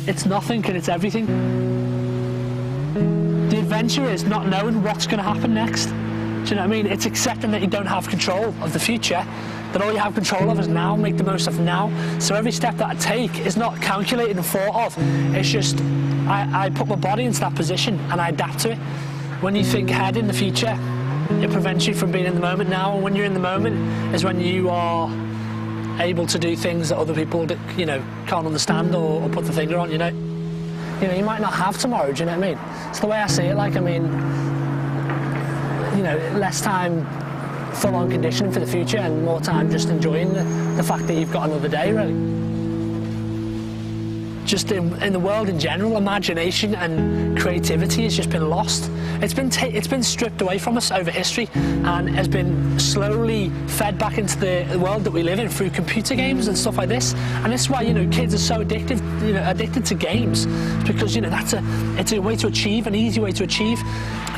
It's nothing and it's everything. The adventure is not knowing what's going to happen next. Do you know what I mean? It's accepting that you don't have control of the future, that all you have control of is now, make the most of now. So every step that I take is not calculated and thought of. It's just, I put my body into that position and I adapt to it. When you think ahead in the future, it prevents you from being in the moment now. And when you're in the moment is when you are able to do things that other people, you know, can't understand or put the finger on, you know. You know, you might not have tomorrow, do you know what I mean? It's the way I see it, like, I mean, you know, less time full-on conditioning for the future and more time just enjoying the fact that you've got another day, really. Just in the world in general, imagination and creativity has just been lost. It's been stripped away from us over history and has been slowly fed back into the world that we live in through computer games and stuff like this. And this is why, you know, kids are so addicted to games, because, you know, it's a way to achieve, an easy way to achieve.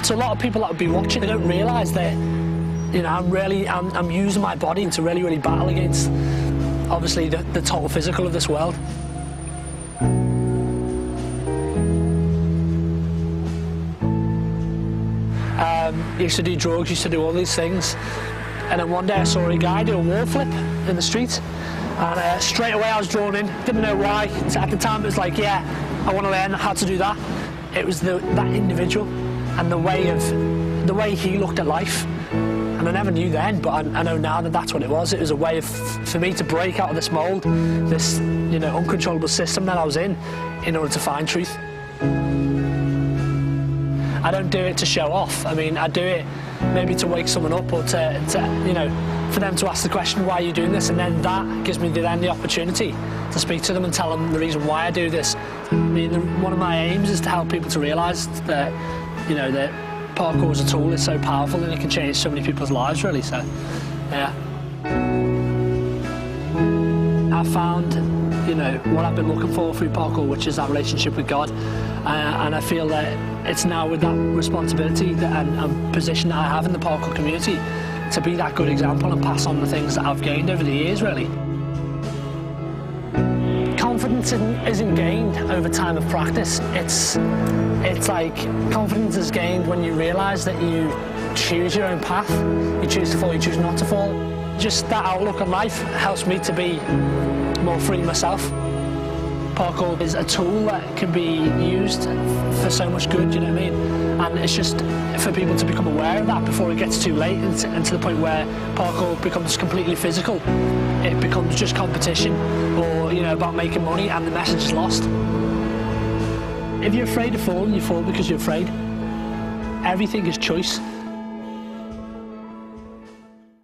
So a lot of people that would be watching, they don't realise that, you know, I'm using my body to really battle against, obviously, the total physical of this world. Used to do drugs, used to do all these things, and then one day I saw a guy do a wall flip in the street, and straight away I was drawn in. Didn't know why. At the time it was like, yeah, I want to learn how to do that. It was that individual and the way he looked at life, and I never knew then, but I know now that that's what it was. It was a way for me to break out of this mould, this, you know, uncontrollable system that I was in order to find truth. I don't do it to show off. I mean, I do it maybe to wake someone up or to you know, for them to ask the question, why are you doing this? And then that gives me the opportunity to speak to them and tell them the reason why I do this. I mean, one of my aims is to help people to realise that, you know, that parkour as a tool is so powerful and it can change so many people's lives, really. So, yeah. I found, you know, what I've been looking for through parkour, which is that relationship with God. And I feel that it's now with that responsibility and position that I have in the parkour community to be that good example and pass on the things that I've gained over the years, really. Confidence isn't gained over time of practice. It's like confidence is gained when you realise that you choose your own path. You choose to fall, you choose not to fall. Just that outlook on life helps me to be more free myself. Parkour is a tool that can be used for so much good, you know what I mean? And it's just for people to become aware of that before it gets too late and to the point where parkour becomes completely physical. It becomes just competition or, you know, about making money, and the message is lost. If you're afraid of falling, you fall because you're afraid. Everything is choice.